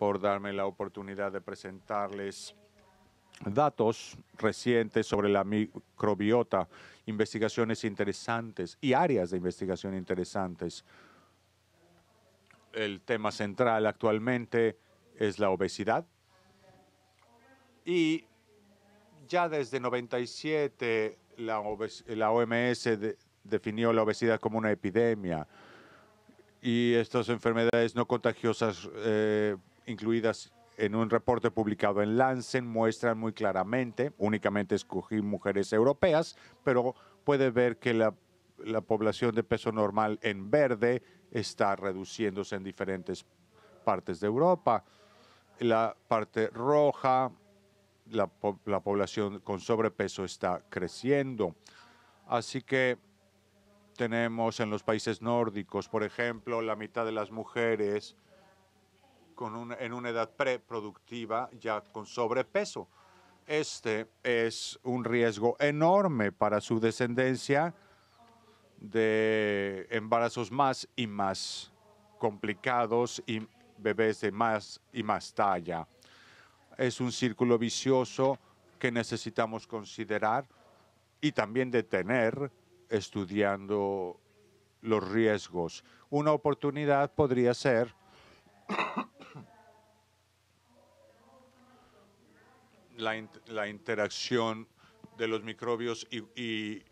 por darme la oportunidad de presentarles datos recientes sobre la microbiota, investigaciones interesantes y áreas de investigación interesantes. El tema central actualmente es la obesidad. Y ya desde 97 la OMS definió la obesidad como una epidemia. Y estas enfermedades no contagiosas incluidas en un reporte publicado en Lancet muestran muy claramente, únicamente escogí mujeres europeas, pero puede ver que la población de peso normal en verde está reduciéndose en diferentes partes de Europa. La parte roja, la población con sobrepeso está creciendo. Así que tenemos en los países nórdicos, por ejemplo, la mitad de las mujeres en una edad preproductiva ya con sobrepeso. Este es un riesgo enorme para su descendencia de embarazos más y más complicados y bebés de más y más talla. Es un círculo vicioso que necesitamos considerar y también detener estudiando los riesgos. Una oportunidad podría ser la interacción de los microbios y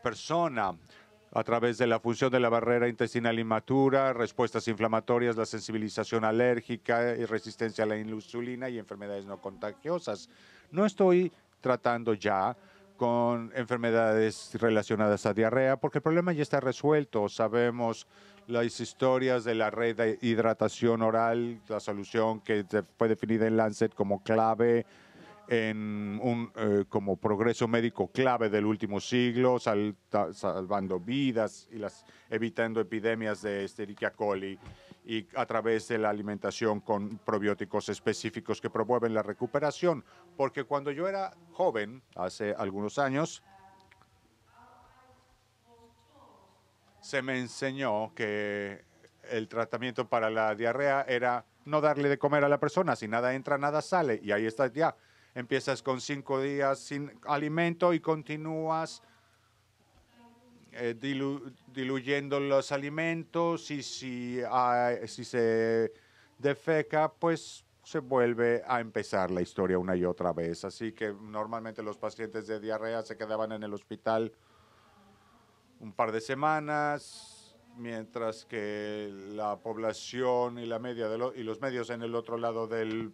persona a través de la función de la barrera intestinal inmatura, respuestas inflamatorias, la sensibilización alérgica y resistencia a la insulina y enfermedades no contagiosas. No estoy tratando ya con enfermedades relacionadas a diarrea, porque el problema ya está resuelto. Sabemos las historias de la red de hidratación oral, la solución que fue definida en Lancet como clave como progreso médico clave del último siglo, salvando vidas y evitando epidemias de Escherichia coli y a través de la alimentación con probióticos específicos que promueven la recuperación. Porque cuando yo era joven, hace algunos años, se me enseñó que el tratamiento para la diarrea era no darle de comer a la persona. Si nada entra, nada sale. Y ahí estás ya. Empiezas con 5 días sin alimento y continúas diluyendo los alimentos y si se defeca, pues se vuelve a empezar la historia una y otra vez. Así que normalmente los pacientes de diarrea se quedaban en el hospital un par de semanas, mientras que la población y y los medios en el otro lado del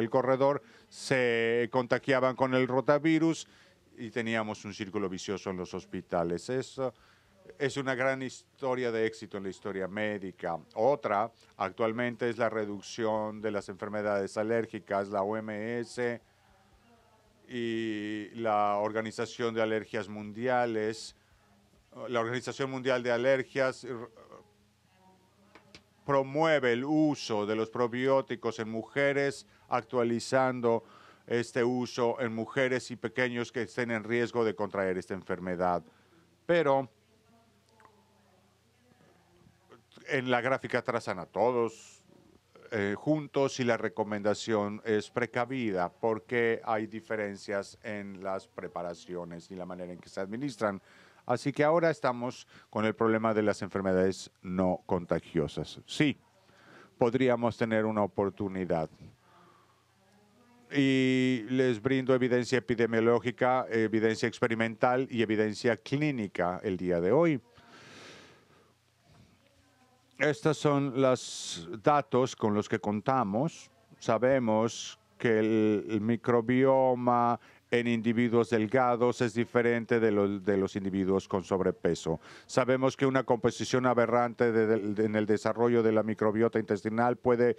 corredor se contagiaban con el rotavirus y teníamos un círculo vicioso en los hospitales. Eso es una gran historia de éxito en la historia médica. Otra, actualmente, es la reducción de las enfermedades alérgicas. La OMS y la Organización de Alergias Mundiales, la Organización Mundial de Alergias promueve el uso de los probióticos en mujeres, actualizando este uso en mujeres y pequeños que estén en riesgo de contraer esta enfermedad. Pero en la gráfica trazan a todos juntos y la recomendación es precavida porque hay diferencias en las preparaciones y la manera en que se administran. Así que ahora estamos con el problema de las enfermedades no contagiosas. Sí, podríamos tener una oportunidad. Y les brindo evidencia epidemiológica, evidencia experimental y evidencia clínica el día de hoy. Estos son los datos con los que contamos. Sabemos que el microbioma en individuos delgados es diferente de los individuos con sobrepeso. Sabemos que una composición aberrante en el desarrollo de la microbiota intestinal puede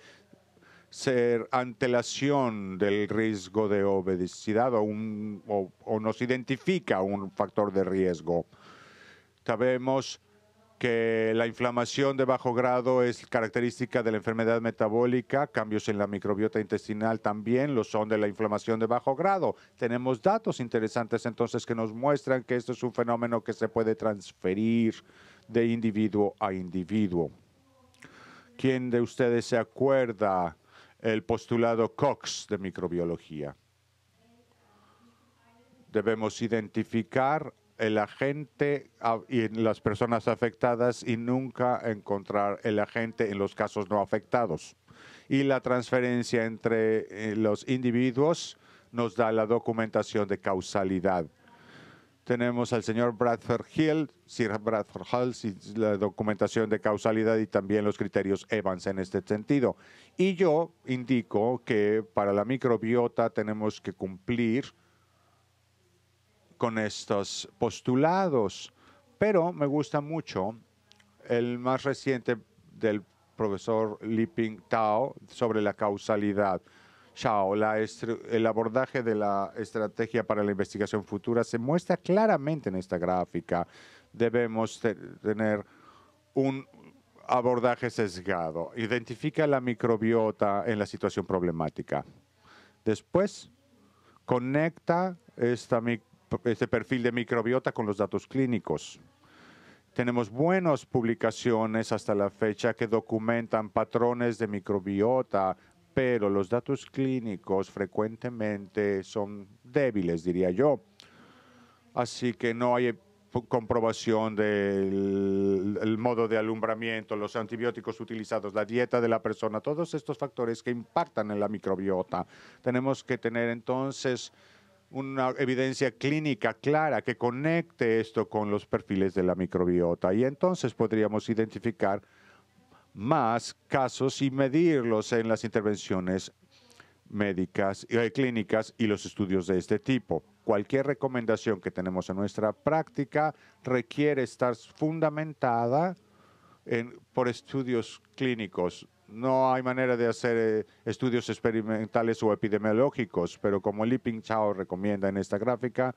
ser antelación del riesgo de obesidad o nos identifica un factor de riesgo. Sabemos que la inflamación de bajo grado es característica de la enfermedad metabólica, cambios en la microbiota intestinal también lo son de la inflamación de bajo grado. Tenemos datos interesantes entonces que nos muestran que esto es un fenómeno que se puede transferir de individuo a individuo. ¿Quién de ustedes se acuerda el postulado Cox de microbiología? Debemos identificar el agente y las personas afectadas y nunca encontrar el agente en los casos no afectados. Y la transferencia entre los individuos nos da la documentación de causalidad. Tenemos al señor Bradford Hill, Sir Bradford Hill, la documentación de causalidad y también los criterios Evans en este sentido. Y yo indico que para la microbiota tenemos que cumplir con estos postulados, pero me gusta mucho el más reciente del profesor Liping Tao sobre la causalidad. Shao, el abordaje de la estrategia para la investigación futura se muestra claramente en esta gráfica. Debemos tener un abordaje sesgado. Identifica la microbiota en la situación problemática. Después, conecta este perfil de microbiota con los datos clínicos. Tenemos buenas publicaciones hasta la fecha que documentan patrones de microbiota, pero los datos clínicos frecuentemente son débiles, diría yo. Así que no hay comprobación del modo de alumbramiento, los antibióticos utilizados, la dieta de la persona, todos estos factores que impactan en la microbiota. Tenemos que tener entonces una evidencia clínica clara que conecte esto con los perfiles de la microbiota y entonces podríamos identificar más casos y medirlos en las intervenciones médicas y clínicas y los estudios de este tipo. Cualquier recomendación que tenemos en nuestra práctica requiere estar fundamentada por estudios clínicos. No hay manera de hacer estudios experimentales o epidemiológicos, pero como Li Ping Chao recomienda en esta gráfica,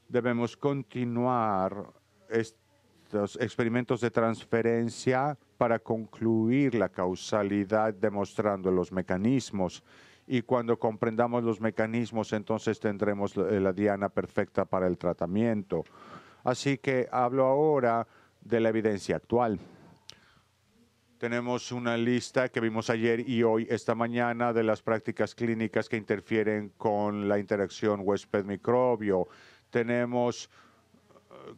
debemos continuar estos experimentos de transferencia para concluir la causalidad demostrando los mecanismos. Y cuando comprendamos los mecanismos, entonces tendremos la diana perfecta para el tratamiento. Así que hablo ahora de la evidencia actual. Tenemos una lista que vimos ayer y hoy, esta mañana, de las prácticas clínicas que interfieren con la interacción huésped-microbio. Tenemos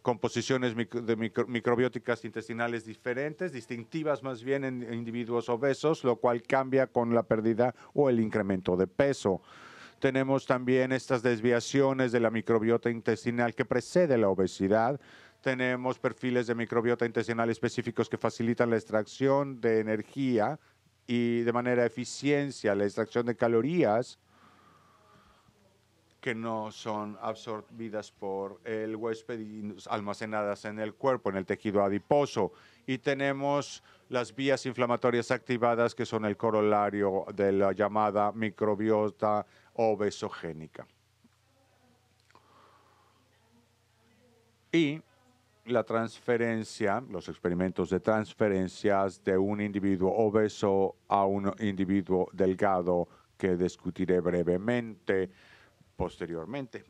composiciones microbióticas intestinales diferentes, distintivas más bien en individuos obesos, lo cual cambia con la pérdida o el incremento de peso. Tenemos también estas desviaciones de la microbiota intestinal que precede la obesidad. Tenemos perfiles de microbiota intestinal específicos que facilitan la extracción de energía y de manera eficiencia la extracción de calorías que no son absorbidas por el huésped y almacenadas en el cuerpo, en el tejido adiposo. Y tenemos las vías inflamatorias activadas, que son el corolario de la llamada microbiota obesogénica. Y la transferencia, los experimentos de transferencias de un individuo obeso a un individuo delgado, que discutiré brevemente posteriormente.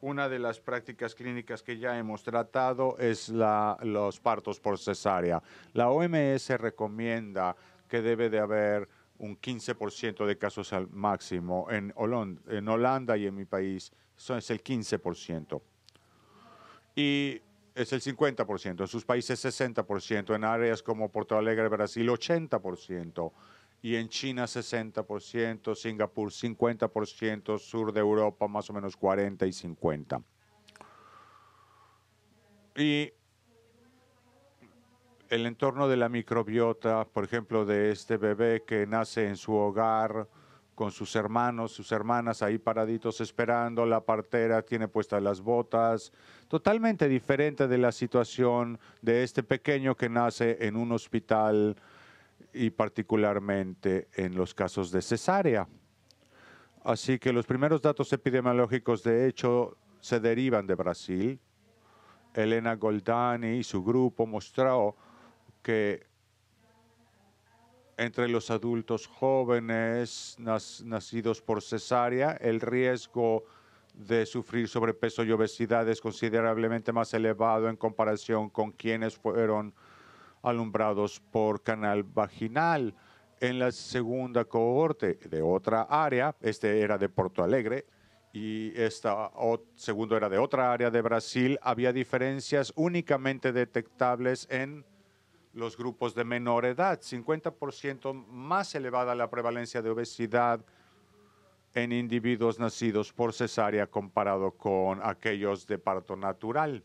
Una de las prácticas clínicas que ya hemos tratado es los partos por cesárea. La OMS recomienda que debe de haber un 15% de casos al máximo. En Holanda y en mi país eso es el 15%. Y es el 50%. En sus países 60%. En áreas como Porto Alegre, Brasil, 80%. Y en China 60%, Singapur 50%, sur de Europa más o menos 40 y 50. Y el entorno de la microbiota, por ejemplo, de este bebé que nace en su hogar con sus hermanos, sus hermanas ahí paraditos esperando, la partera tiene puestas las botas, totalmente diferente de la situación de este pequeño que nace en un hospital y particularmente en los casos de cesárea. Así que los primeros datos epidemiológicos, de hecho, se derivan de Brasil. Elena Goldani y su grupo mostró que entre los adultos jóvenes nacidos por cesárea, el riesgo de sufrir sobrepeso y obesidad es considerablemente más elevado en comparación con quienes fueron alumbrados por canal vaginal. En la segunda cohorte de otra área, este era de Porto Alegre, y segundo era de otra área de Brasil, había diferencias únicamente detectables en los grupos de menor edad, 50% más elevada la prevalencia de obesidad en individuos nacidos por cesárea comparado con aquellos de parto natural.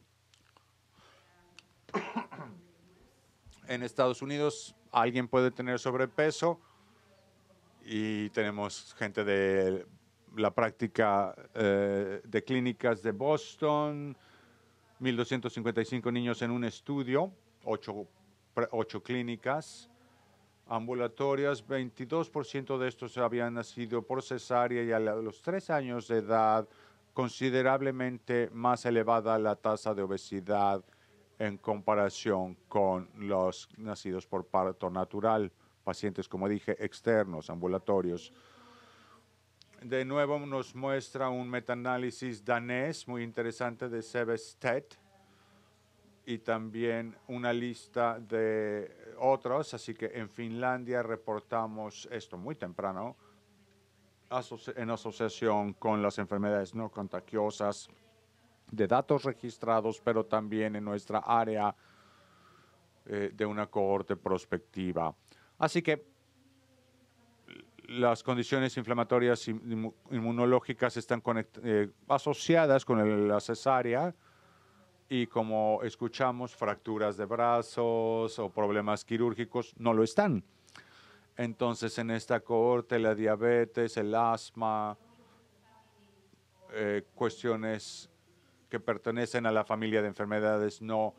En Estados Unidos alguien puede tener sobrepeso y tenemos gente de la práctica de clínicas de Boston, 1.255 niños en un estudio, 8 clínicas ambulatorias, 22% de estos habían nacido por cesárea y a los 3 años de edad, considerablemente más elevada la tasa de obesidad en comparación con los nacidos por parto natural, pacientes, como dije, externos, ambulatorios. De nuevo nos muestra un metaanálisis danés muy interesante de Sebestedt y también una lista de otros, así que en Finlandia reportamos esto muy temprano en asociación con las enfermedades no contagiosas de datos registrados, pero también en nuestra área de una cohorte prospectiva. Así que las condiciones inflamatorias inmunológicas están asociadas con la cesárea y, como escuchamos, fracturas de brazos o problemas quirúrgicos no lo están. Entonces, en esta cohorte, la diabetes, el asma, cuestiones que pertenecen a la familia de enfermedades no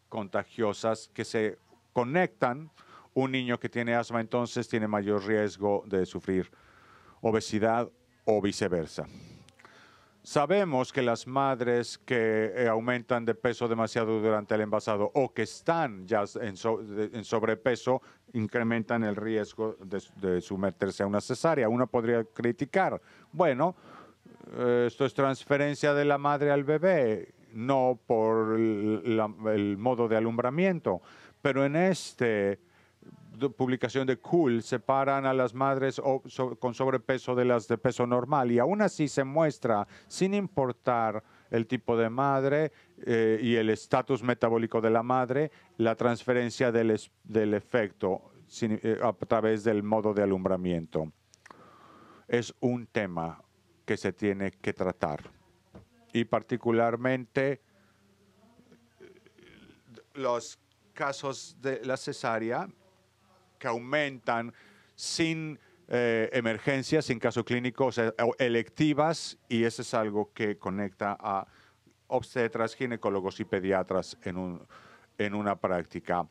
contagiosas que se conectan. Un niño que tiene asma entonces tiene mayor riesgo de sufrir obesidad o viceversa. Sabemos que las madres que aumentan de peso demasiado durante el embarazo o que están ya en sobrepeso incrementan el riesgo de someterse a una cesárea. Uno podría criticar, bueno, esto es transferencia de la madre al bebé, no por el modo de alumbramiento, pero en publicación de Cool separan a las madres con sobrepeso de las de peso normal y aún así se muestra, sin importar el tipo de madre y el estatus metabólico de la madre, la transferencia del efecto a través del modo de alumbramiento. Es un tema que se tiene que tratar y particularmente los casos de la cesárea que aumentan sin emergencia, sin caso clínico, o sea, electivas, y eso es algo que conecta a obstetras, ginecólogos y pediatras en una práctica.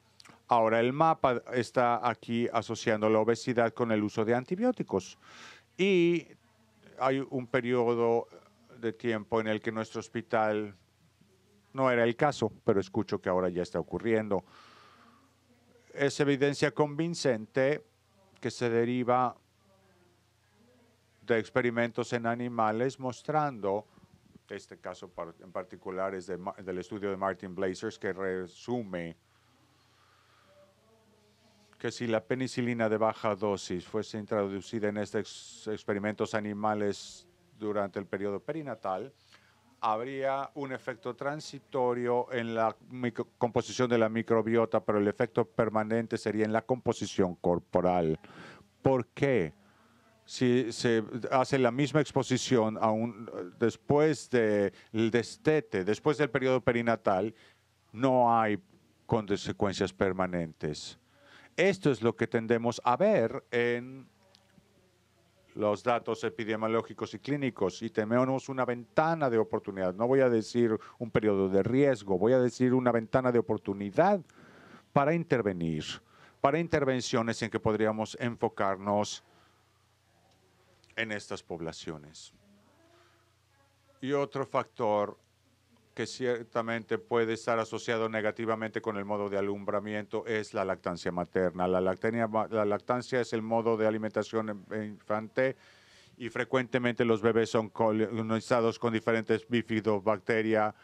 Ahora, el mapa está aquí asociando la obesidad con el uso de antibióticos y hay un periodo de tiempo en el que nuestro hospital no era el caso, pero escucho que ahora ya está ocurriendo. Es evidencia convincente que se deriva de experimentos en animales mostrando, este caso en particular es del estudio de Martin Blazers, que resume que si la penicilina de baja dosis fuese introducida en estos experimentos animales durante el periodo perinatal, habría un efecto transitorio en la composición de la microbiota, pero el efecto permanente sería en la composición corporal. ¿Por qué? Si se hace la misma exposición después del destete, después del periodo perinatal, no hay consecuencias permanentes. Esto es lo que tendemos a ver en los datos epidemiológicos y clínicos y tenemos una ventana de oportunidad. No voy a decir un periodo de riesgo, voy a decir una ventana de oportunidad para intervenir, para intervenciones en que podríamos enfocarnos en estas poblaciones. Y otro factor que ciertamente puede estar asociado negativamente con el modo de alumbramiento es la lactancia materna. La lactancia es el modo de alimentación infante y frecuentemente los bebés son colonizados con diferentes bifidobacterias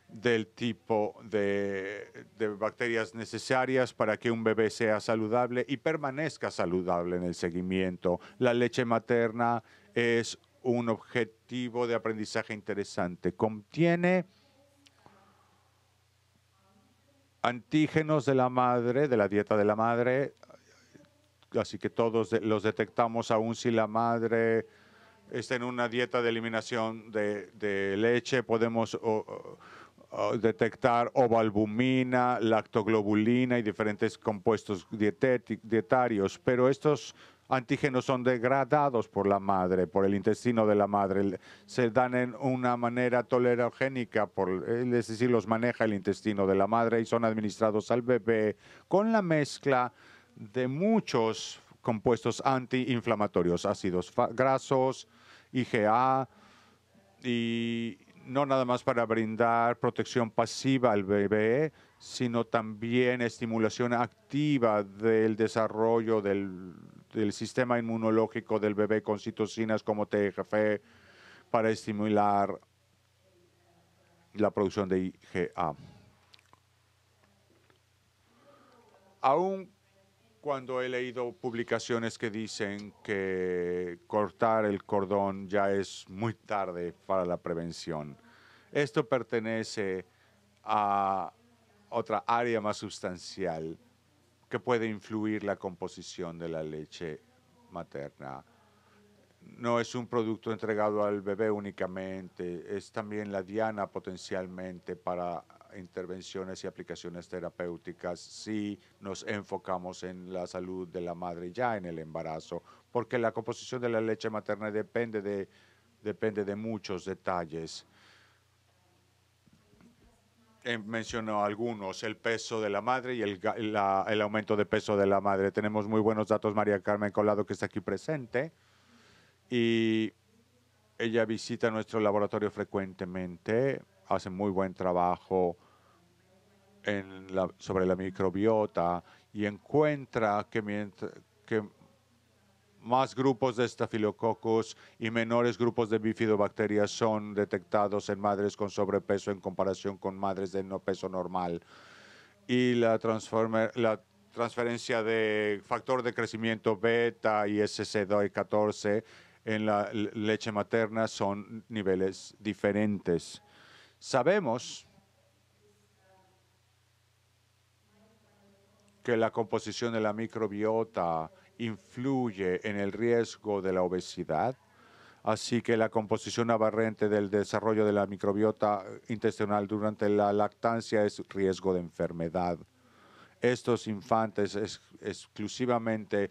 del tipo de bacterias necesarias para que un bebé sea saludable y permanezca saludable en el seguimiento. La leche materna es un objetivo de aprendizaje interesante. Contiene antígenos de la madre, de la dieta de la madre, así que todos los detectamos aún si la madre está en una dieta de eliminación de leche. Podemos detectar ovalbumina, lactoglobulina y diferentes compuestos dietarios, pero estos antígenos son degradados por la madre, por el intestino de la madre. Se dan en una manera tolerogénica, es decir, los maneja el intestino de la madre y son administrados al bebé con la mezcla de muchos compuestos antiinflamatorios, ácidos grasos, IgA, y no nada más para brindar protección pasiva al bebé, sino también estimulación activa del desarrollo del sistema inmunológico del bebé con citocinas como TGF para estimular la producción de IgA. Aún cuando he leído publicaciones que dicen que cortar el cordón ya es muy tarde para la prevención, esto pertenece a otra área más sustancial que puede influir la composición de la leche materna. No es un producto entregado al bebé únicamente, es también la diana potencialmente para intervenciones y aplicaciones terapéuticas si nos enfocamos en la salud de la madre ya en el embarazo, porque la composición de la leche materna depende de muchos detalles. Mencionó algunos, el peso de la madre y el aumento de peso de la madre. Tenemos muy buenos datos, María Carmen Colado, que está aquí presente, y ella visita nuestro laboratorio frecuentemente, hace muy buen trabajo sobre la microbiota y encuentra que más grupos de Staphylococcus y menores grupos de bifidobacterias son detectados en madres con sobrepeso en comparación con madres de no peso normal. Y la transferencia de factor de crecimiento beta y SCD14 en la leche materna son niveles diferentes. Sabemos que la composición de la microbiota influye en el riesgo de la obesidad, así que la composición aberrante del desarrollo de la microbiota intestinal durante la lactancia es riesgo de enfermedad. Estos infantes exclusivamente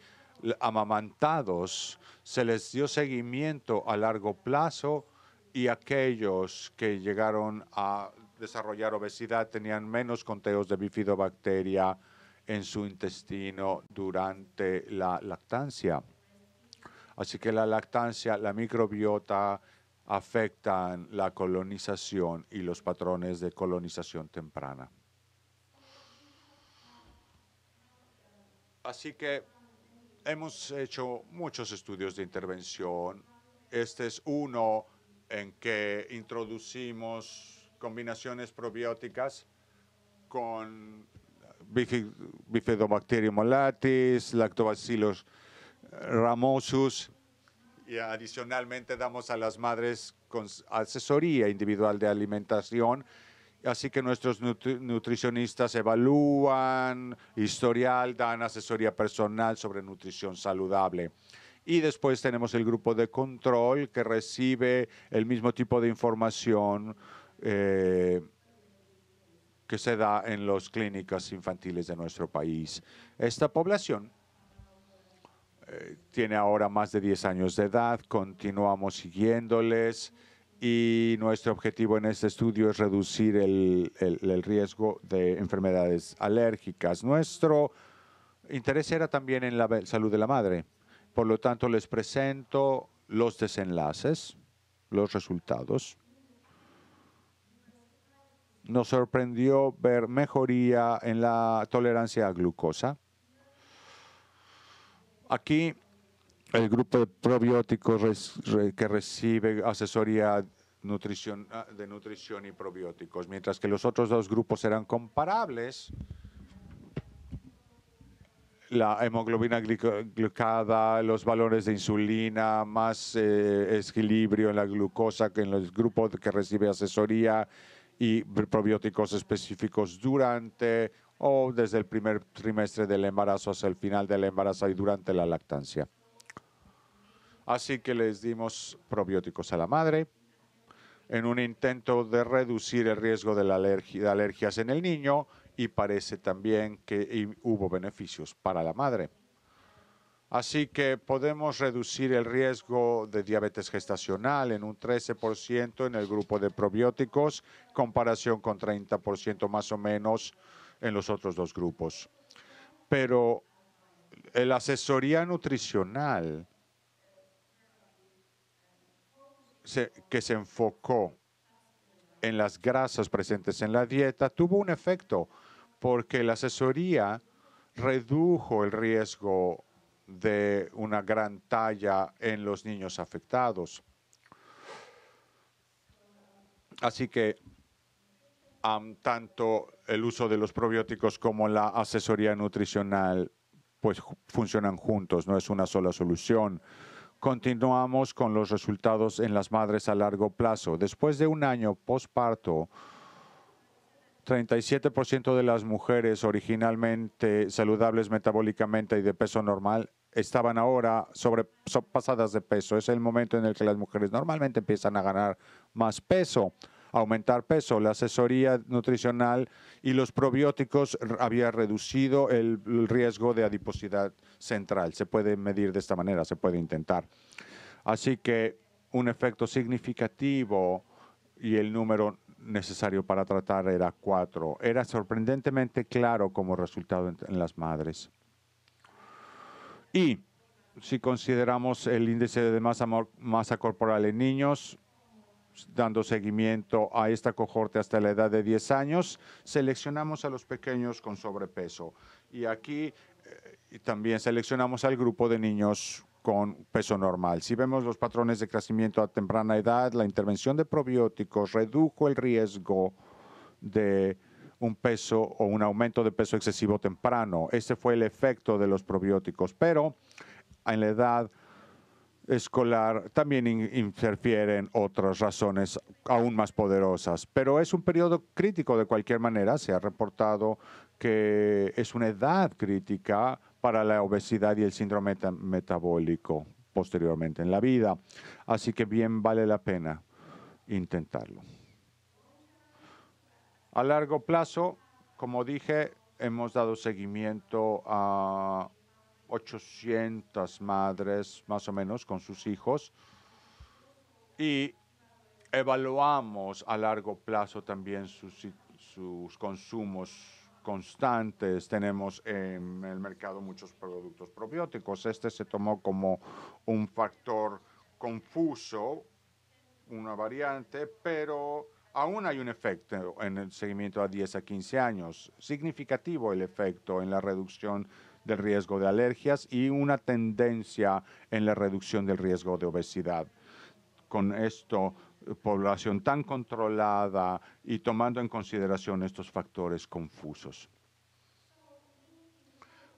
amamantados se les dio seguimiento a largo plazo y aquellos que llegaron a desarrollar obesidad tenían menos conteos de bifidobacteria en su intestino durante la lactancia. Así que la lactancia, la microbiota afectan la colonización y los patrones de colonización temprana. Así que hemos hecho muchos estudios de intervención. Este es uno en que introducimos combinaciones probióticas con Bifidobacterium molatis, Lactobacillus ramosus, y adicionalmente damos a las madres con asesoría individual de alimentación. Así que nuestros nutricionistas evalúan historial, dan asesoría personal sobre nutrición saludable. Y después tenemos el grupo de control que recibe el mismo tipo de información que se da en las clínicas infantiles de nuestro país. Esta población tiene ahora más de 10 años de edad, continuamos siguiéndoles y nuestro objetivo en este estudio es reducir el riesgo de enfermedades alérgicas. Nuestro interés era también en la salud de la madre. Por lo tanto, les presento los desenlaces, los resultados. Nos sorprendió ver mejoría en la tolerancia a glucosa. Aquí el grupo de probióticos que recibe asesoría de nutrición y probióticos, mientras que los otros dos grupos eran comparables. La hemoglobina glucada, los valores de insulina, más equilibrio en la glucosa que en el grupo que recibe asesoría y probióticos específicos durante o desde el primer trimestre del embarazo hasta el final del embarazo y durante la lactancia. Así que les dimos probióticos a la madre en un intento de reducir el riesgo de alergias en el niño, y parece también que hubo beneficios para la madre. Así que podemos reducir el riesgo de diabetes gestacional en un 13% en el grupo de probióticos, comparación con 30% más o menos en los otros dos grupos. Pero la asesoría nutricional que se enfocó en las grasas presentes en la dieta tuvo un efecto, porque la asesoría redujo el riesgo de una gran talla en los niños afectados. Así que tanto el uso de los probióticos como la asesoría nutricional pues funcionan juntos, no es una sola solución. Continuamos con los resultados en las madres a largo plazo. Después de un año posparto, 37% de las mujeres originalmente saludables metabólicamente y de peso normal estaban ahora sobrepasadas de peso. Es el momento en el que las mujeres normalmente empiezan a ganar más peso, aumentar peso. La asesoría nutricional y los probióticos había reducido el riesgo de adiposidad central. Se puede medir de esta manera, se puede intentar. Así que un efecto significativo, y el número necesario para tratar era 4. Era sorprendentemente claro como resultado en las madres. Y si consideramos el índice de masa corporal en niños, dando seguimiento a esta cohorte hasta la edad de 10 años, seleccionamos a los pequeños con sobrepeso. Y aquí también seleccionamos al grupo de niños con peso normal. Si vemos los patrones de crecimiento a temprana edad, la intervención de probióticos redujo el riesgo de un peso o un aumento de peso excesivo temprano. Ese fue el efecto de los probióticos, pero en la edad escolar también interfieren otras razones aún más poderosas. Pero es un periodo crítico de cualquier manera. Se ha reportado que es una edad crítica para la obesidad y el síndrome metabólico posteriormente en la vida. Así que bien vale la pena intentarlo. A largo plazo, como dije, hemos dado seguimiento a 800 madres más o menos con sus hijos, y evaluamos a largo plazo también sus consumos constantes. Tenemos en el mercado muchos productos probióticos. Este se tomó como un factor confuso, una variante, pero aún hay un efecto en el seguimiento a 10 a 15 años. Significativo el efecto en la reducción del riesgo de alergias y una tendencia en la reducción del riesgo de obesidad. Con esto, población tan controlada y tomando en consideración estos factores confusos.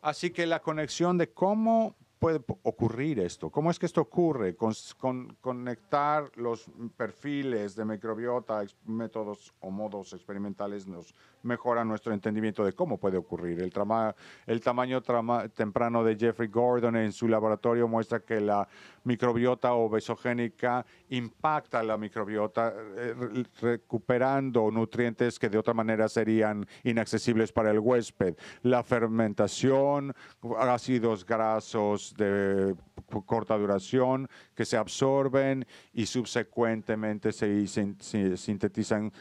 Así que la conexión de cómo puede ocurrir esto, cómo es que esto ocurre, conectar los perfiles de microbiota, métodos o modos experimentales nos mejora nuestro entendimiento de cómo puede ocurrir. El tamaño temprano de Jeffrey Gordon en su laboratorio muestra que la microbiota obesogénica impacta la microbiota, recuperando nutrientes que de otra manera serían inaccesibles para el huésped. La fermentación, ácidos grasos de corta duración que se absorben y subsecuentemente se sintetizan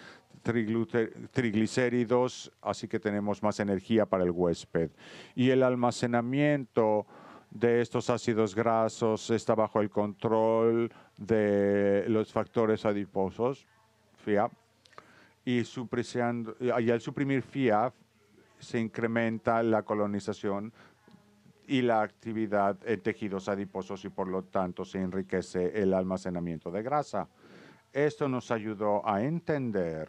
triglicéridos, así que tenemos más energía para el huésped. Y el almacenamiento de estos ácidos grasos está bajo el control de los factores adiposos, FIAP, y al suprimir FIAP se incrementa la colonización y la actividad en tejidos adiposos y por lo tanto se enriquece el almacenamiento de grasa. Esto nos ayudó a entender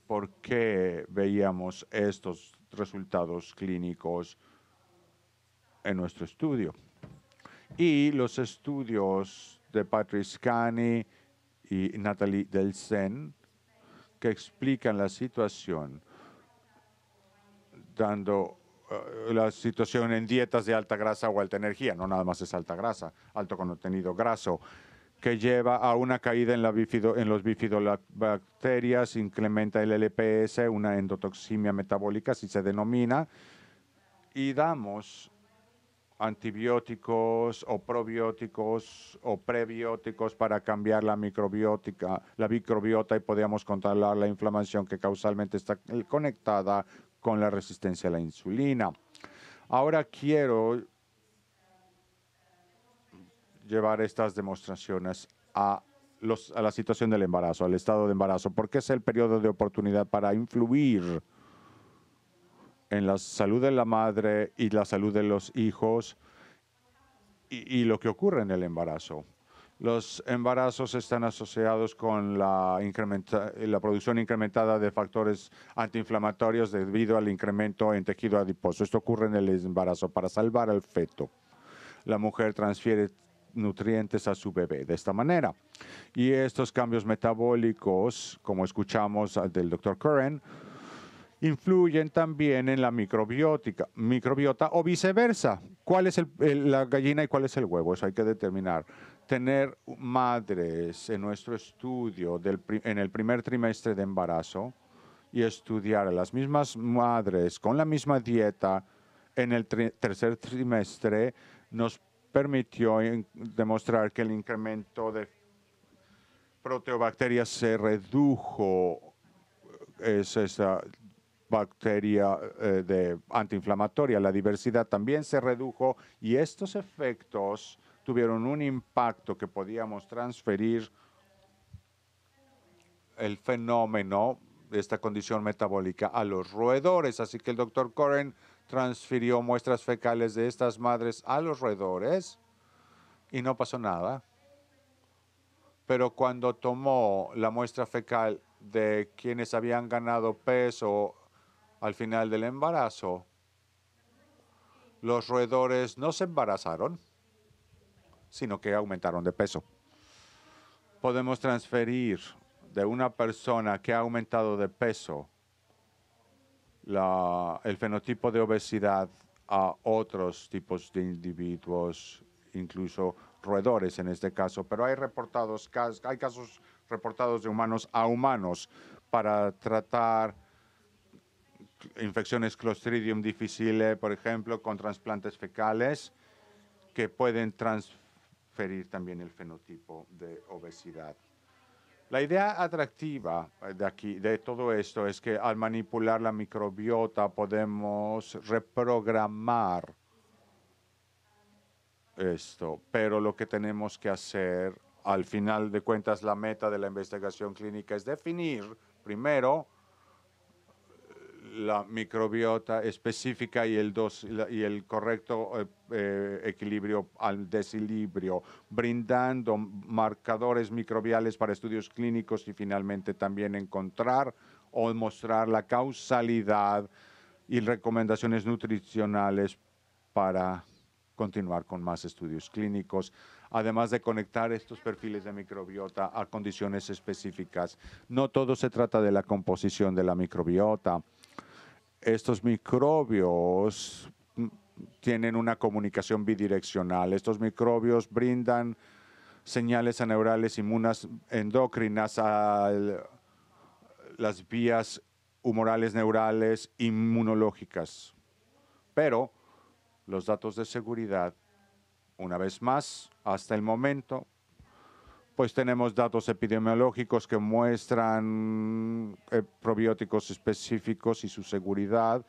por qué veíamos estos resultados clínicos en nuestro estudio. Y los estudios de Patrice Cani y Natalie Delsen que explican la situación, dando la situación en dietas de alta grasa o alta energía, no nada más es alta grasa, alto contenido graso, que lleva a una caída en los bifidobacterias, incrementa el LPS, una endotoxemia metabólica, si se denomina, y damos antibióticos o probióticos o prebióticos para cambiar la microbiota y podemos controlar la inflamación que causalmente está conectada con la resistencia a la insulina. Ahora quiero llevar estas demostraciones a la situación del embarazo, al estado de embarazo, porque es el periodo de oportunidad para influir en la salud de la madre y la salud de los hijos y lo que ocurre en el embarazo. Los embarazos están asociados con la producción incrementada de factores antiinflamatorios debido al incremento en tejido adiposo. Esto ocurre en el embarazo para salvar al feto. La mujer transfiere nutrientes a su bebé de esta manera. Y estos cambios metabólicos, como escuchamos del Dr. Curran, influyen también en la microbiota o viceversa. ¿Cuál es la gallina y cuál es el huevo? Eso hay que determinar. Tener madres en nuestro estudio en el primer trimestre de embarazo y estudiar a las mismas madres con la misma dieta en el tercer trimestre nos permitió demostrar que el incremento de proteobacterias se redujo. Es esa bacteria antiinflamatoria. La diversidad también se redujo y estos efectos tuvieron un impacto que podíamos transferir el fenómeno de esta condición metabólica a los roedores. Así que el doctor Curran transfirió muestras fecales de estas madres a los roedores y no pasó nada. Pero cuando tomó la muestra fecal de quienes habían ganado peso al final del embarazo, los roedores no se embarazaron, sino que aumentaron de peso. Podemos transferir de una persona que ha aumentado de peso el fenotipo de obesidad a otros tipos de individuos, incluso roedores en este caso, pero hay casos reportados de humanos a humanos para tratar infecciones Clostridium difficile, por ejemplo, con trasplantes fecales que pueden transferir también el fenotipo de obesidad. La idea atractiva de todo esto es que al manipular la microbiota podemos reprogramar esto, pero lo que tenemos que hacer, al final de cuentas, la meta de la investigación clínica es definir primero la microbiota específica y el correcto equilibrio al desequilibrio, brindando marcadores microbiales para estudios clínicos y finalmente también encontrar o mostrar la causalidad y recomendaciones nutricionales para continuar con más estudios clínicos, además de conectar estos perfiles de microbiota a condiciones específicas. No todo se trata de la composición de la microbiota. Estos microbios tienen una comunicación bidireccional. Estos microbios brindan señales a neurales inmunas endócrinas a las vías humorales neurales inmunológicas. Pero los datos de seguridad, una vez más, hasta el momento, pues tenemos datos epidemiológicos que muestran probióticos específicos y su seguridad,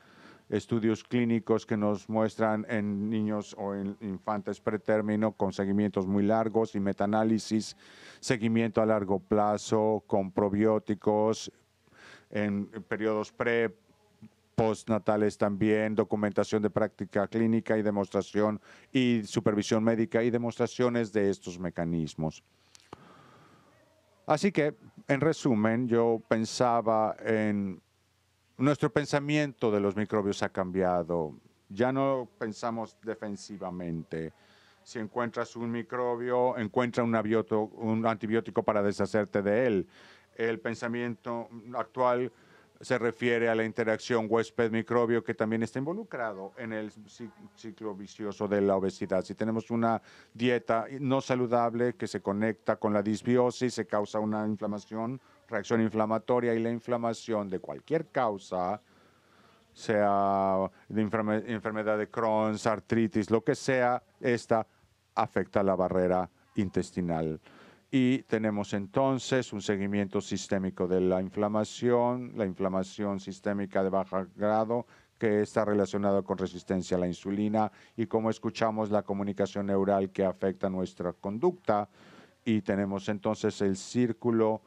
estudios clínicos que nos muestran en niños o en infantes pretérmino con seguimientos muy largos y metaanálisis, seguimiento a largo plazo con probióticos en periodos postnatales también, documentación de práctica clínica y demostración y supervisión médica y demostraciones de estos mecanismos. Así que, en resumen, yo pensaba en nuestro pensamiento de los microbios ha cambiado. Ya no pensamos defensivamente. Si encuentras un microbio, encuentra un antibiótico para deshacerte de él. El pensamiento actual se refiere a la interacción huésped-microbio que también está involucrado en el ciclo vicioso de la obesidad. Si tenemos una dieta no saludable que se conecta con la disbiosis, se causa una inflamación, reacción inflamatoria, y la inflamación de cualquier causa, sea de enfermedad de Crohn, artritis, lo que sea, esta afecta la barrera intestinal. Y tenemos entonces un seguimiento sistémico de la inflamación sistémica de bajo grado, que está relacionado con resistencia a la insulina, y como escuchamos, la comunicación neural que afecta nuestra conducta. Y tenemos entonces el círculo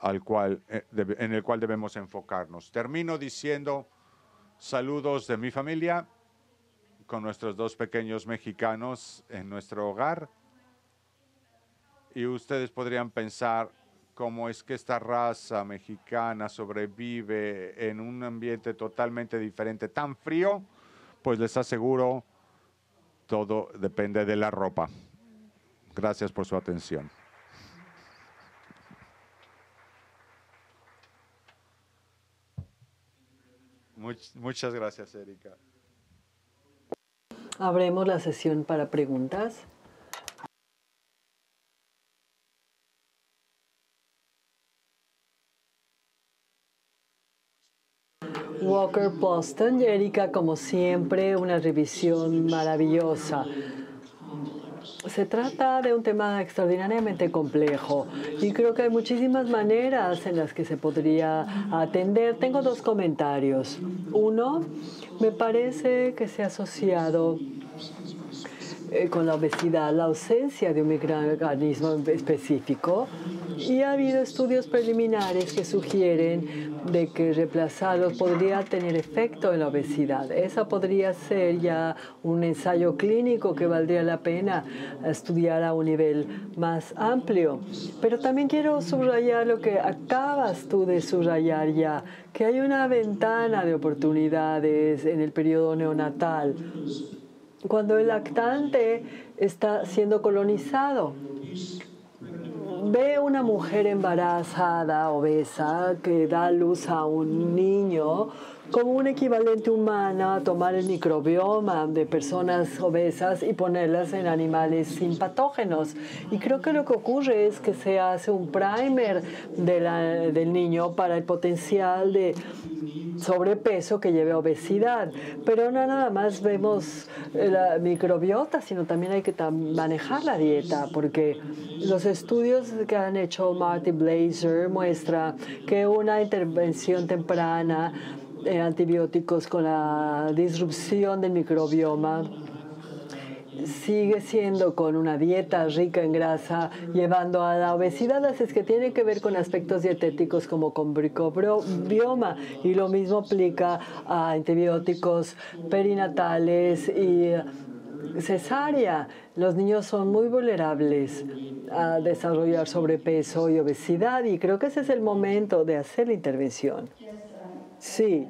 en el cual debemos enfocarnos. Termino diciendo saludos de mi familia con nuestros dos pequeños mexicanos en nuestro hogar. Y ustedes podrían pensar cómo es que esta raza mexicana sobrevive en un ambiente totalmente diferente, tan frío. Pues les aseguro, todo depende de la ropa. Gracias por su atención. Muchas gracias, Erika. Abremos la sesión para preguntas. Walker Boston, Erika, como siempre, una revisión maravillosa. Se trata de un tema extraordinariamente complejo y creo que hay muchísimas maneras en las que se podría atender. Tengo dos comentarios. Uno, me parece que se ha asociado con la obesidad la ausencia de un microorganismo específico, y ha habido estudios preliminares que sugieren de que reemplazarlos podría tener efecto en la obesidad. Esa podría ser ya un ensayo clínico que valdría la pena estudiar a un nivel más amplio. Pero también quiero subrayar lo que acabas tú de subrayar ya, que hay una ventana de oportunidades en el periodo neonatal, cuando el lactante está siendo colonizado. Ve una mujer embarazada, obesa, que da luz a un niño, como un equivalente humano a tomar el microbioma de personas obesas y ponerlas en animales sin patógenos. Y creo que lo que ocurre es que se hace un primer del niño para el potencial de sobrepeso que lleve a obesidad. Pero no nada más vemos la microbiota, sino también hay que manejar la dieta, porque los estudios que han hecho Marty Blaser muestra que una intervención temprana en antibióticos con la disrupción del microbioma sigue siendo con una dieta rica en grasa, llevando a la obesidad. Así es que tiene que ver con aspectos dietéticos como con microbioma. Y lo mismo aplica a antibióticos perinatales y cesárea. Los niños son muy vulnerables a desarrollar sobrepeso y obesidad, y creo que ese es el momento de hacer la intervención. Sí.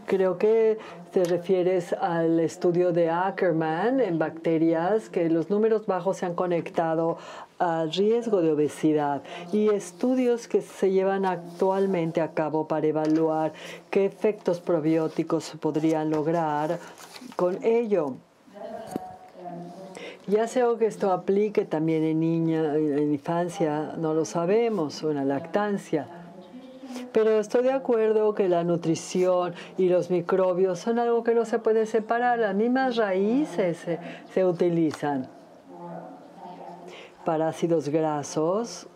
Creo que te refieres al estudio de Ackerman en bacterias, que los números bajos se han conectado al riesgo de obesidad, y estudios que se llevan actualmente a cabo para evaluar qué efectos probióticos se podrían lograr con ello. Ya sea que esto aplique también en infancia, no lo sabemos, o en la lactancia. Pero estoy de acuerdo que la nutrición y los microbios son algo que no se puede separar. Las mismas raíces se utilizan para ácidos grasos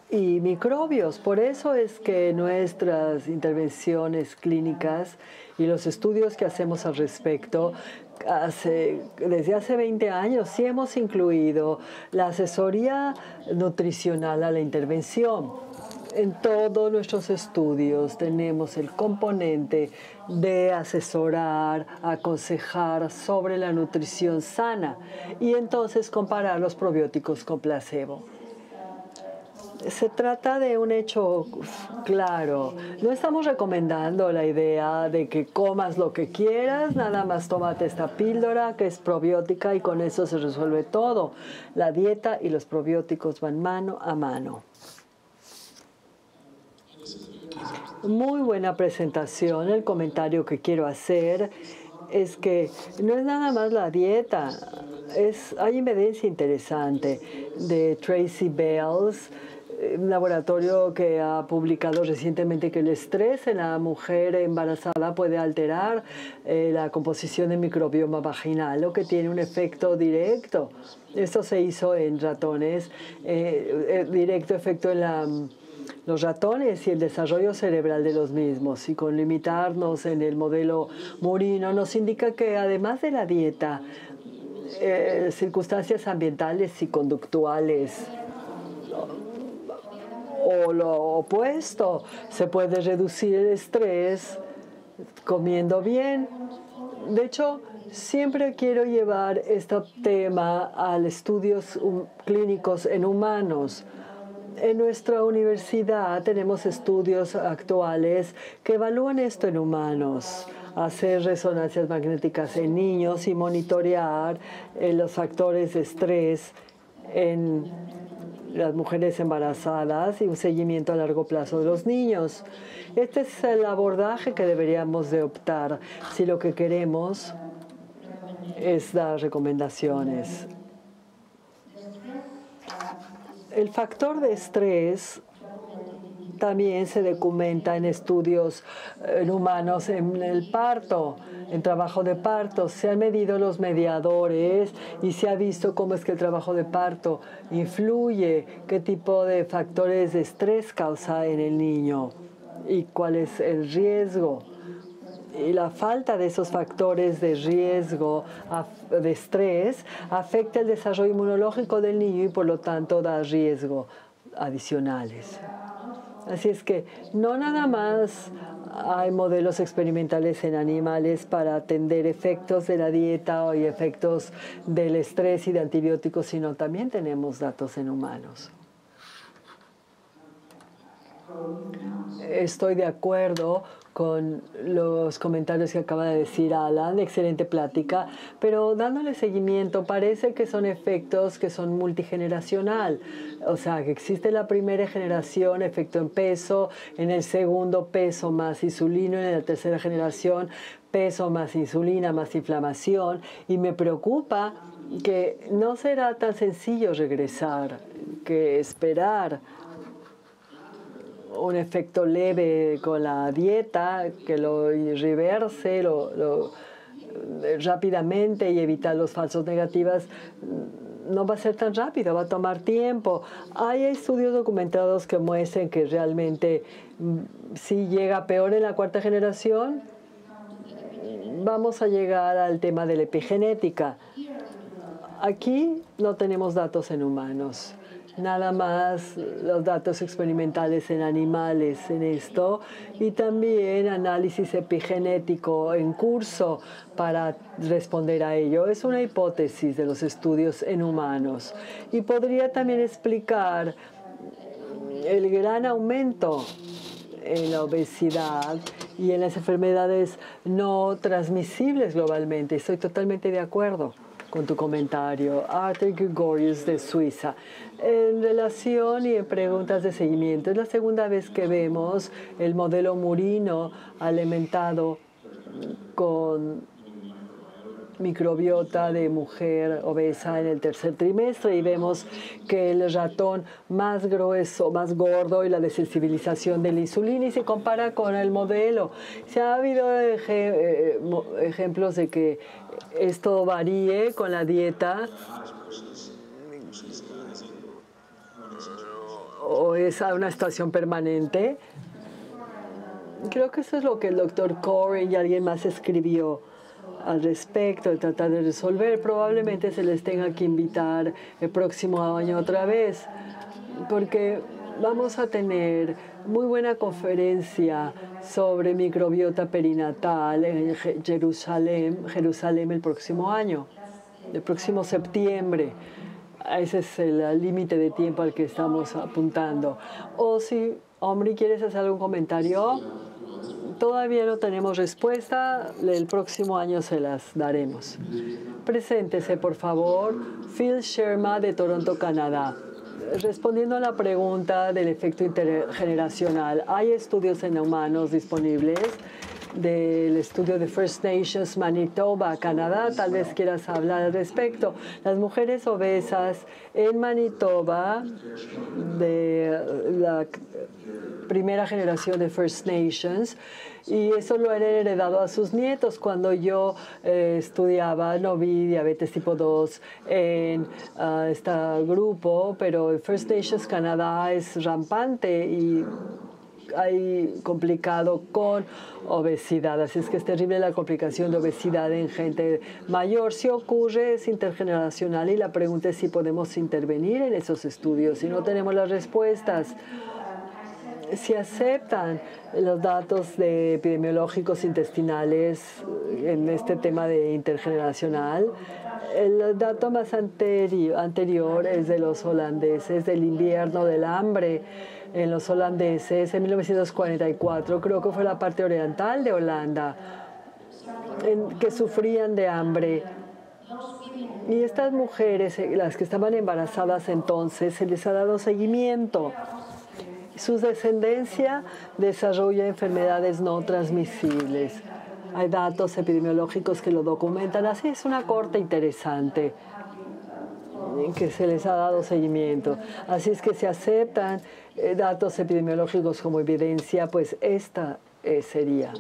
y microbios. Por eso es que nuestras intervenciones clínicas y los estudios que hacemos al respecto, desde hace 20 años sí hemos incluido la asesoría nutricional a la intervención. En todos nuestros estudios tenemos el componente de asesorar, aconsejar sobre la nutrición sana y entonces comparar los probióticos con placebo. Se trata de un hecho claro. No estamos recomendando la idea de que comas lo que quieras, nada más tómate esta píldora que es probiótica y con eso se resuelve todo. La dieta y los probióticos van mano a mano. Muy buena presentación. El comentario que quiero hacer es que no es nada más la dieta. Hay evidencia interesante de Tracy Bells, un laboratorio que ha publicado recientemente que el estrés en la mujer embarazada puede alterar la composición del microbioma vaginal, lo que tiene un efecto directo. Esto se hizo en ratones, directo efecto en los ratones y el desarrollo cerebral de los mismos. Y con limitarnos en el modelo murino nos indica que además de la dieta, circunstancias ambientales y conductuales o lo opuesto, se puede reducir el estrés comiendo bien. De hecho, siempre quiero llevar este tema a estudios clínicos en humanos. En nuestra universidad tenemos estudios actuales que evalúan esto en humanos, hacer resonancias magnéticas en niños y monitorear los factores de estrés en las mujeres embarazadas y un seguimiento a largo plazo de los niños. Este es el abordaje que deberíamos de optar si lo que queremos es dar recomendaciones. El factor de estrés también se documenta en estudios en humanos en el parto, en trabajo de parto. Se han medido los mediadores y se ha visto cómo es que el trabajo de parto influye, qué tipo de factores de estrés causa en el niño y cuál es el riesgo. Y la falta de esos factores de riesgo de estrés afecta el desarrollo inmunológico del niño y por lo tanto da riesgo adicionales. Así es que no nada más hay modelos experimentales en animales para atender efectos de la dieta y efectos del estrés y de antibióticos, sino también tenemos datos en humanos. Estoy de acuerdo con los comentarios que acaba de decir Alan, excelente plática, pero dándole seguimiento, parece que son efectos que son multigeneracional, o sea, que existe la primera generación, efecto en peso, en el segundo peso más insulina, en la tercera generación peso más insulina, más inflamación, y me preocupa que no será tan sencillo regresar, que esperar un efecto leve con la dieta, que lo reverse rápidamente y evitar los falsos negativos, no va a ser tan rápido, va a tomar tiempo. Hay estudios documentados que muestran que realmente si llega peor en la cuarta generación, vamos a llegar al tema de la epigenética. Aquí no tenemos datos en humanos. Nada más los datos experimentales en animales en esto y también análisis epigenético en curso para responder a ello. Es una hipótesis de los estudios en humanos y podría también explicar el gran aumento en la obesidad y en las enfermedades no transmisibles globalmente. Estoy totalmente de acuerdo con tu comentario. Arthur Gregorius de Suiza. En relación y en preguntas de seguimiento, es la segunda vez que vemos el modelo murino alimentado con microbiota de mujer obesa en el tercer trimestre y vemos que el ratón más grueso, más gordo y la desensibilización de la insulina y se compara con el modelo. Se ha habido ejemplos de que esto varíe con la dieta o es una situación permanente. Creo que eso es lo que el doctor Corey y alguien más escribió al respecto, de tratar de resolver. Probablemente se les tenga que invitar el próximo año otra vez, porque vamos a tener muy buena conferencia sobre microbiota perinatal en Jerusalén el próximo año, el próximo septiembre. Ese es el límite de tiempo al que estamos apuntando. O si, Omri, ¿quieres hacer algún comentario? Todavía no tenemos respuesta. El próximo año se las daremos. Preséntese, por favor. Phil Sherma, de Toronto, Canadá. Respondiendo a la pregunta del efecto intergeneracional, ¿hay estudios en humanos disponibles? Del estudio de First Nations Manitoba, Canadá, tal vez quieras hablar al respecto. Las mujeres obesas en Manitoba, de la primera generación de First Nations, y eso lo han heredado a sus nietos. Cuando yo estudiaba, no vi diabetes tipo 2 en este grupo, pero First Nations Canadá es rampante y hay complicado con obesidad, así es que es terrible la complicación de obesidad en gente mayor. Si ocurre, es intergeneracional y la pregunta es si podemos intervenir en esos estudios. Si no tenemos las respuestas, si aceptan los datos epidemiológicos intestinales en este tema de intergeneracional, el dato más anterior es de los holandeses, del invierno del hambre en los holandeses en 1944, creo que fue la parte oriental de Holanda, que sufrían de hambre. Y estas mujeres, las que estaban embarazadas entonces, se les ha dado seguimiento. Su descendencia desarrolla enfermedades no transmisibles. Hay datos epidemiológicos que lo documentan. Así es una corte interesante en que se les ha dado seguimiento. Así es que se aceptan datos epidemiológicos como evidencia, pues esta sería.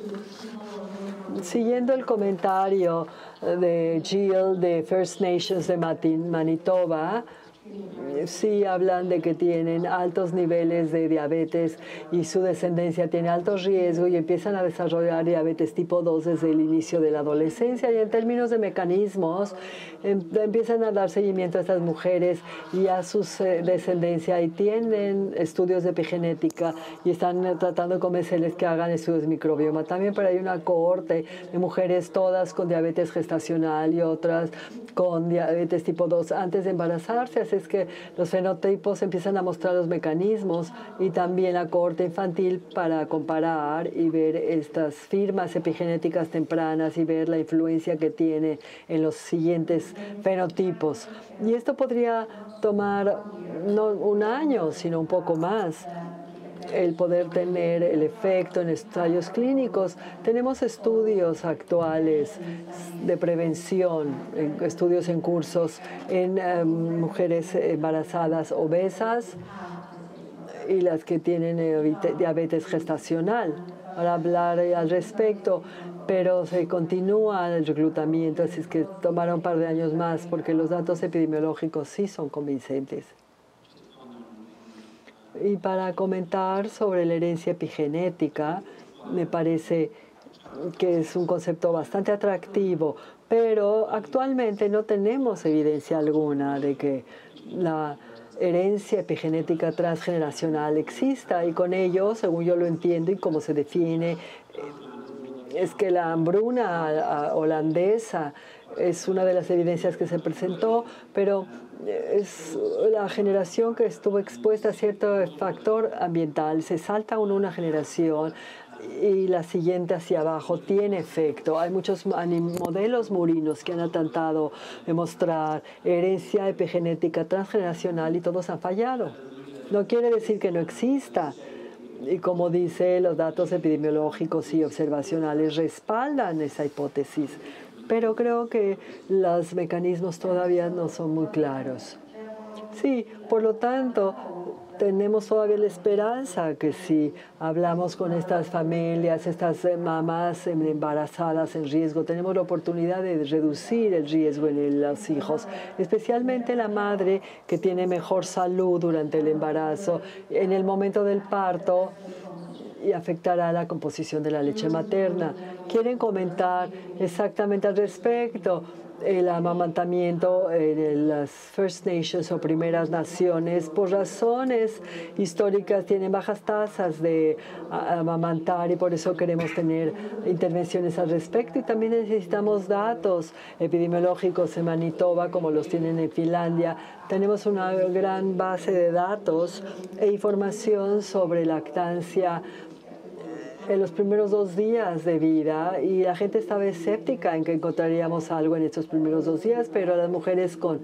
Siguiendo el comentario de Jill de First Nations de Manitoba, sí hablan de que tienen altos niveles de diabetes y su descendencia tiene alto riesgo y empiezan a desarrollar diabetes tipo 2 desde el inicio de la adolescencia. Y en términos de mecanismos, empiezan a dar seguimiento a estas mujeres y a su descendencia y tienen estudios de epigenética y están tratando de convencerles que hagan estudios de microbioma también, pero hay una cohorte de mujeres todas con diabetes gestacional y otras con diabetes tipo 2 antes de embarazarse. Así es que los fenotipos empiezan a mostrar los mecanismos y también la cohorte infantil para comparar y ver estas firmas epigenéticas tempranas y ver la influencia que tiene en los siguientes fenotipos. Y esto podría tomar no un año, sino un poco más, el poder tener el efecto en ensayos clínicos. Tenemos estudios actuales de prevención, estudios en cursos en mujeres embarazadas obesas y las que tienen diabetes gestacional, para hablar al respecto, pero se continúa el reclutamiento, así es que tomará un par de años más porque los datos epidemiológicos sí son convincentes. Y para comentar sobre la herencia epigenética, me parece que es un concepto bastante atractivo, pero actualmente no tenemos evidencia alguna de que la herencia epigenética transgeneracional exista, y con ello, según yo lo entiendo y cómo se define, es que la hambruna holandesa es una de las evidencias que se presentó, pero es la generación que estuvo expuesta a cierto factor ambiental. Se salta una generación y la siguiente hacia abajo tiene efecto. Hay muchos modelos murinos que han tratado de mostrar herencia epigenética transgeneracional y todos han fallado. No quiere decir que no exista. Y como dice, los datos epidemiológicos y observacionales respaldan esa hipótesis. Pero creo que los mecanismos todavía no son muy claros. Sí, por lo tanto, tenemos todavía la esperanza que si hablamos con estas familias, estas mamás embarazadas en riesgo, tenemos la oportunidad de reducir el riesgo en los hijos, especialmente la madre que tiene mejor salud durante el embarazo, en el momento del parto, y afectará la composición de la leche materna. ¿Quieren comentar exactamente al respecto? el amamantamiento en las First Nations o primeras naciones, por razones históricas, tienen bajas tasas de amamantar y por eso queremos tener intervenciones al respecto. Y también necesitamos datos epidemiológicos en Manitoba, como los tienen en Finlandia. Tenemos una gran base de datos e información sobre lactancia en los primeros 2 días de vida, y la gente estaba escéptica en que encontraríamos algo en estos primeros 2 días, pero las mujeres con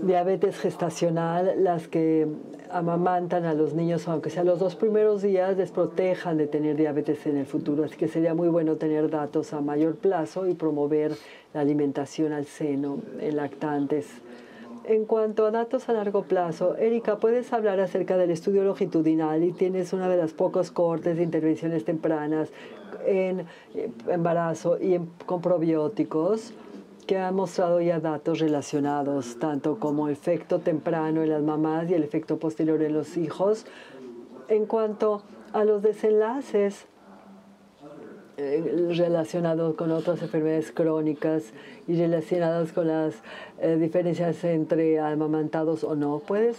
diabetes gestacional, las que amamantan a los niños, aunque sea los 2 primeros días, les protejan de tener diabetes en el futuro. Así que sería muy bueno tener datos a mayor plazo y promover la alimentación al seno en lactantes. En cuanto a datos a largo plazo, Erika, ¿puedes hablar acerca del estudio longitudinal? Y tienes una de las pocas cohortes de intervenciones tempranas en embarazo y con probióticos que han mostrado ya datos relacionados, tanto como efecto temprano en las mamás y el efecto posterior en los hijos. En cuanto a los desenlaces relacionados con otras enfermedades crónicas y relacionados con las diferencias entre amamantados o no. ¿Puedes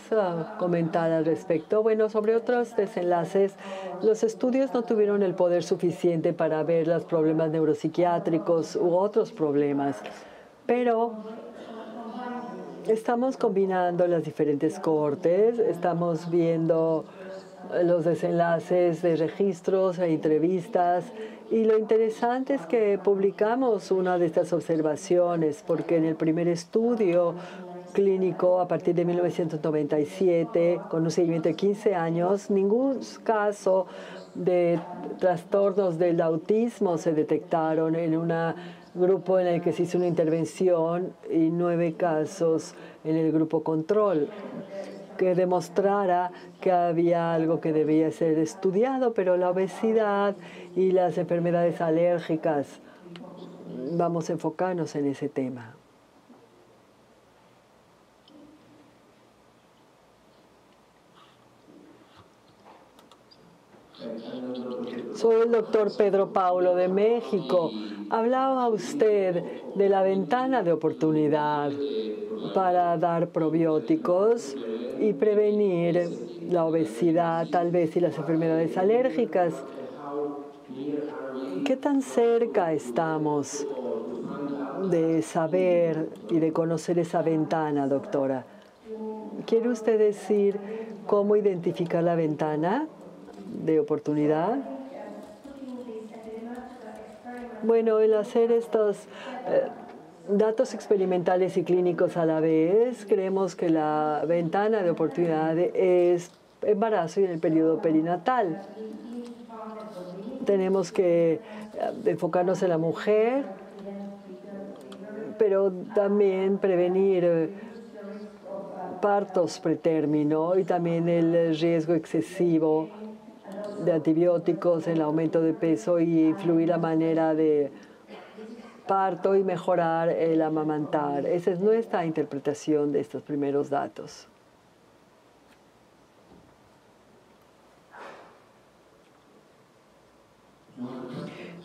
comentar al respecto? Bueno, sobre otros desenlaces, los estudios no tuvieron el poder suficiente para ver los problemas neuropsiquiátricos u otros problemas, pero estamos combinando las diferentes cohortes, estamos viendo los desenlaces de registros e entrevistas. Y lo interesante es que publicamos una de estas observaciones, porque en el primer estudio clínico a partir de 1997, con un seguimiento de 15 años, ningún caso de trastornos del autismo se detectaron en un grupo en el que se hizo una intervención y 9 casos en el grupo control, que demostrara que había algo que debía ser estudiado, pero la obesidad y las enfermedades alérgicas, vamos a enfocarnos en ese tema. Soy el doctor Pedro Paulo de México. Hablaba usted de la ventana de oportunidad para dar probióticos y prevenir la obesidad, tal vez, y las enfermedades alérgicas. ¿Qué tan cerca estamos de saber y de conocer esa ventana, doctora? ¿Quiere usted decir cómo identificar la ventana de oportunidad? Bueno, el hacer estos datos experimentales y clínicos a la vez, creemos que la ventana de oportunidad es embarazo y en el periodo perinatal. Tenemos que enfocarnos en la mujer, pero también prevenir partos pretérmino y también el riesgo excesivo de antibióticos, el aumento de peso y influir la manera de parto y mejorar el amamantar. Esa es nuestra interpretación de estos primeros datos.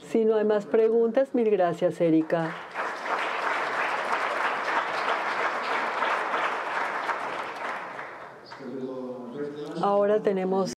Si no hay más preguntas, mil gracias, Erika. Ahora tenemos